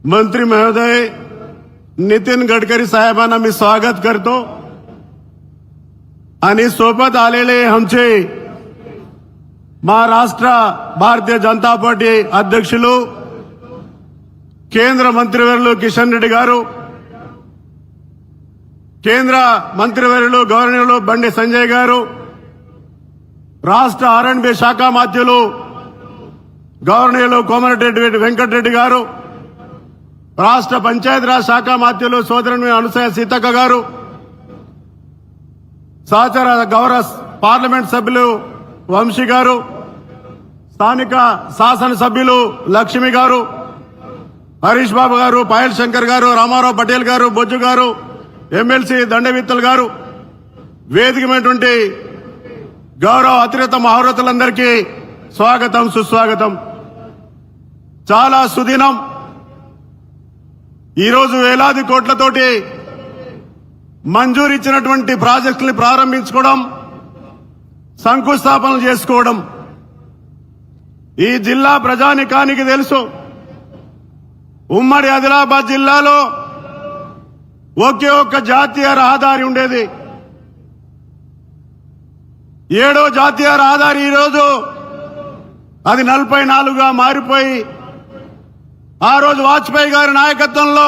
मंत्री महोदय नितीन गडकरी साहेबांना मी स्वागत करतो आणि सोबत आलेले आमचे महाराष्ट्र भारतीय जनता पार्टी అధ్యక్షులు కేంద్ర మంత్రివర్యులు కిషన్ రెడ్డి గారు, కేంద్ర మంత్రివర్యులు గవర్నర్లు బండి సంజయ్ గారు, రాష్ట్ర ఆర్ఎండ్బి శాఖ మంత్రులు గవర్నర్లు కోమటిరెడ్డి వెంకటరెడ్డి గారు, రాష్ట్ర పంచాయతీరాజ్ శాఖ మంత్రులు సోదరుని అనసూయ సీతక్క గారు, సహచర గౌరవ పార్లమెంట్ సభ్యులు వంశీ గారు, స్థానిక శాసనసభ్యులు లక్ష్మి గారు, హరీష్ బాబు గారు, పాయల్ శంకర్ గారు, రామారావు పటేల్ గారు, బొజ్జు గారు, ఎమ్మెల్సీ దండవిత్తల్ గారు, వేదికమైనటువంటి గౌరవ అతిరథ మహోన్నతులందరికీ స్వాగతం సుస్వాగతం. చాలా సుదినం. ఈరోజు వేలాది కోట్లతోటి మంజూరు ఇచ్చినటువంటి ప్రాజెక్టులు ప్రారంభించుకోవడం, శంకుస్థాపనలు చేసుకోవడం ఈ జిల్లా ప్రజానికానికి తెలుసు. ఉమ్మడి ఆదిలాబాద్ జిల్లాలో ఒకే ఒక్క జాతీయ రహదారి ఉండేది. 7వ జాతీయ రహదారి ఈరోజు అది 44గా మారిపోయి ఆ రోజు వాజ్పేయి గారి నాయకత్వంలో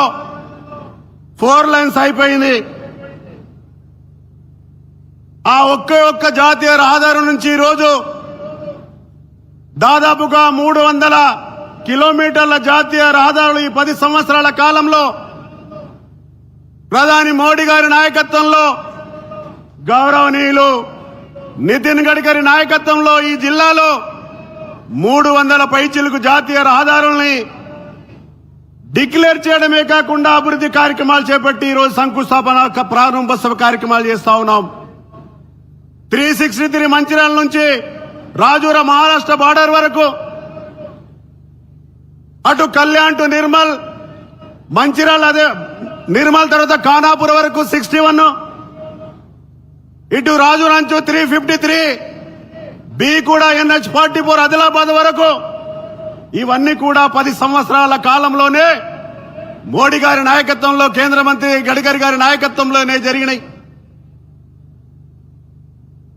4 లైన్స్ అయిపోయింది. ఆ ఒక్క జాతీయ రహదారి నుంచి ఈరోజు దాదాపుగా 300 కిలోమీటర్ల జాతీయ రహదారులు ఈ 10 సంవత్సరాల కాలంలో ప్రధాని మోడీ గారి నాయకత్వంలో, గౌరవనీయులు నితిన్ గడ్కరీ నాయకత్వంలో ఈ జిల్లాలో 300 పైచిలకు జాతీయ రహదారుల్ని డిక్లేర్ చేయడమే కాకుండా అభివృద్ధి కార్యక్రమాలు చేపట్టి ఈరోజు శంకుస్థాపన ప్రారంభోత్సవ కార్యక్రమాలు చేస్తా ఉన్నాం. 363 మంచిర్యాల నుంచి రాజూర మహారాష్ట్ర బార్డర్ వరకు, అటు కళ్యాణ్ టు నిర్మల్, మంచిర్యాల అదే నిర్మల్ తర్వాత ఖానాపూర్ వరకు 61, ఇటు రాజూర్ అంచు 353, బి కూడా NH44 ఆదిలాబాద్ వరకు. ఇవన్నీ కూడా 10 సంవత్సరాల కాలంలోనే మోడీ గారి నాయకత్వంలో, కేంద్ర మంత్రి గడ్కరీ గారి నాయకత్వంలోనే జరిగినాయి.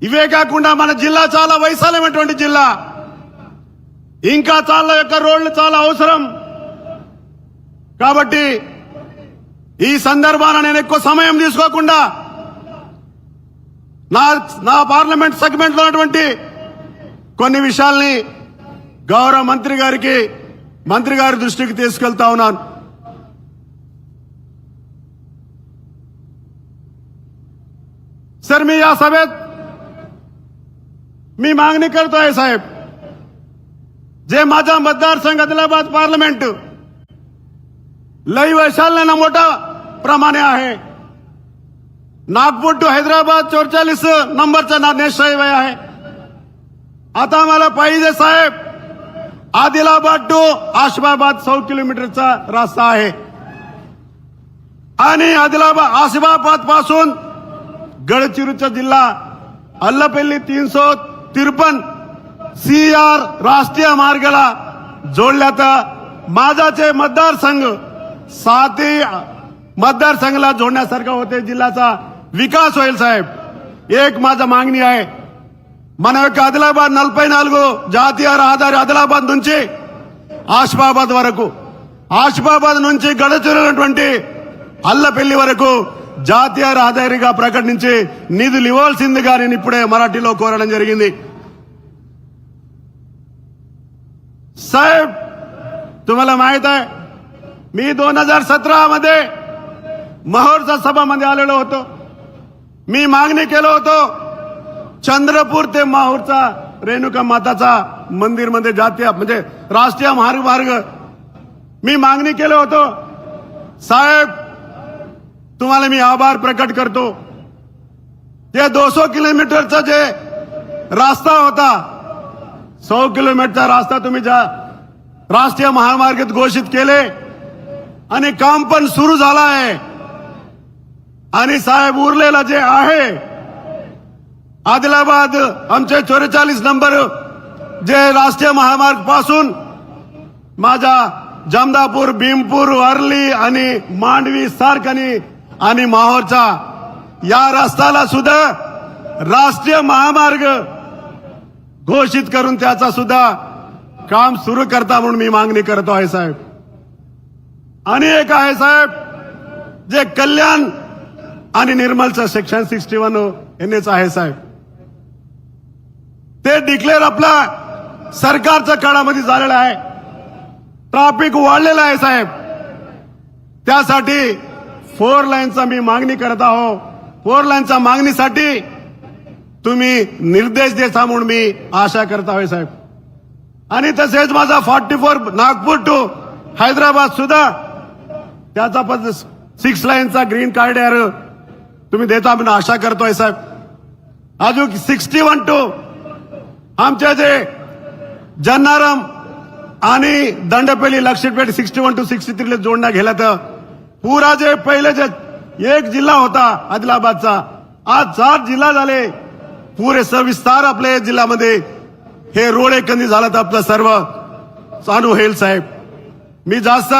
ఇవే కాకుండా మన జిల్లా చాలా వైశాల్యమైనటువంటి జిల్లా. ఇంకా చాలా యొక్క రోడ్లు చాలా అవసరం. కాబట్టి ఈ సందర్భాన నేను ఎక్కువ సమయం తీసుకోకుండా నా పార్లమెంట్ సెగ్మెంట్ లో ఉన్నటువంటి కొన్ని విషయాల్ని గౌరవ మంత్రి గారి దృష్టికి తీసుకెళ్తా ఉన్నాను. सर, मी या सभेत मी मागणी करतोय साहेब, जे माझा मतदारसंघ आदिलाबाद पार्लमेंट लई वैशाल्यानं मोठा प्रमाणे आहे. नागपूर टू हैदराबाद 44 नंबरचा नॅशनल हायवे आहे. आता मला पाहिजे साहेब, आदिलाबाद टू आसिफाबाद 100 किलोमीटरचा रस्ता आहे आणि आसिफाबाद पासून गडचिरोलीचा जिल्हा अल्लपल्ली 353 CR राष्ट्रीय मार्गाला जोडल्या तर माझाचे मतदारसंघ 7 मतदारसंघाला जोडण्यासारखा होते. जिल्ह्याचा विकास होईल साहेब. एक माझा मागणी आहे, మన యొక్క ఆదిలాబాద్ 44 జాతీయ రహదారి ఆదిలాబాద్ నుంచి ఆసిఫాబాద్ వరకు, ఆసిఫాబాద్ నుంచి గడచిరోలినటువంటి అల్లపల్లి వరకు జాతీయ రహదారిగా ప్రకటించి నిధులు ఇవ్వాల్సిందిగా నేను ఇప్పుడే మరాఠీలో కోరడం జరిగింది. साहेब, तुम्हाला माहित आहे मी 2017 मध्ये महोरचा सभामध्ये आलेलो होतो. मी मागणी केलं होतो चंद्रपूर ते माहूरचा रेणुका माताचा मंदिर मध्ये जातीय म्हणजे राष्ट्रीय महामार्ग मी मागणी केलं होतो. साहेब, तुम्हाला मी आभार प्रकट करतो. ते 200 किलोमीटरचा जे रास्ता होता, 100 किलोमीटरचा रास्ता तुम्ही राष्ट्रीय महामार्गात घोषित केले आणि काम पण सुरू झालं आहे. आणि साहेब, उरलेला जे आहे आदिलाबाद आमचे 44 नंबर जे राष्ट्रीय महामार्ग पासून माझा जमदापूर, भीमपूर, वर्ली आणि मांडवी, सारकणी आणि माहोरचा या रस्त्याला सुद्धा राष्ट्रीय महामार्ग घोषित करून त्याचा सुद्धा काम सुरू करता म्हणून मी मागणी करतो आहे साहेब. आणि एक आहे साहेब, जे कल्याण आणि निर्मलचं सेक्शन 61 NH आहे साहेब, ते डिक्लेअर आपला सरकारच्या काळामध्ये झालेलं आहे. ट्रॅफिक वाढलेलं आहे साहेब, त्यासाठी 4 लाईनचा मी मागणी करत आहो. 4 लाईनच्या मागणीसाठी तुम्ही निर्देश देता म्हणून मी आशा करत आहे साहेब. आणि तसेच माझा 44 नागपूर टू हैदराबाद सुद्धा त्याचा पण 6 लाईनचा ग्रीन कॉरिडॉर तुम्ही देता म्हणून आशा करतोय साहेब. अजून 61 टू आमचे जे जन्नारम आणि दंडपेली लक्षपेठ 61 टू 63 जोडण्या गेल्या तर पुरा जे पहिले जे एक जिल्हा होता आदिलाबादचा, आज 4 जिल्हा झाले. पुरे सविस्तार आपल्या जिल्ह्यामध्ये हे रोड एकंदी झालं तर आपलं सर्व चालू होईल साहेब. मी जास्त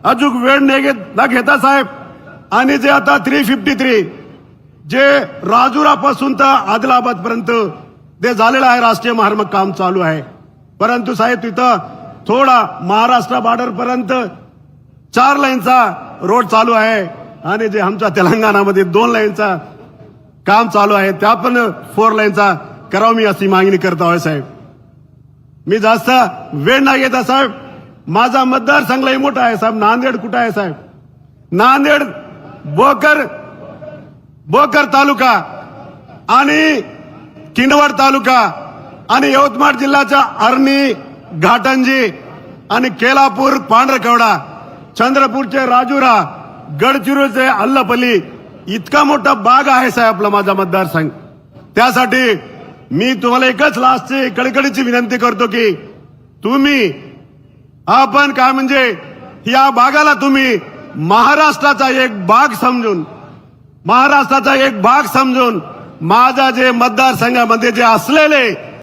अजून वेळ न घेता साहेब, आणि जे आता 353 जे राजुरापासून तर आदिलाबाद पर्यंत ते झालेलं आहे राष्ट्रीय महामार्ग काम चालू आहे. परंतु साहेब तिथं थोडा महाराष्ट्र बॉर्डर पर्यंत 4 लाईनचा रोड चालू आहे आणि जे आमच्या तेलंगणामध्ये 2 लाईनचा काम चालू आहे, त्या पण 4 लाईनचा करावं मी अशी मागणी करतो आहे साहेब. मी जास्त वेळ नाही घेता साहेब. माझा मतदारसंघ लई मोठा आहे साहेब. नांदेड कुठं आहे साहेब? नांदेड बोकर तालुका आणि किनवट तालुका आणि यवतमाळ जिल्ह्याच्या अरणी, घाटंजी आणि केलापूर, पांढरकवडा, चंद्रपूरचे राजुरा, गडचिरोलीचे अल्लपल्ली इतका मोठा भाग आहे साहेब आपला माझा मतदारसंघ. त्यासाठी मी तुम्हाला एकच लास्टची कळकळीची विनंती करतो की तुम्ही आपण काय म्हणजे या भागाला तुम्ही महाराष्ट्राचा एक भाग समजून माझा जे मतदारसंघामध्ये जे असलेले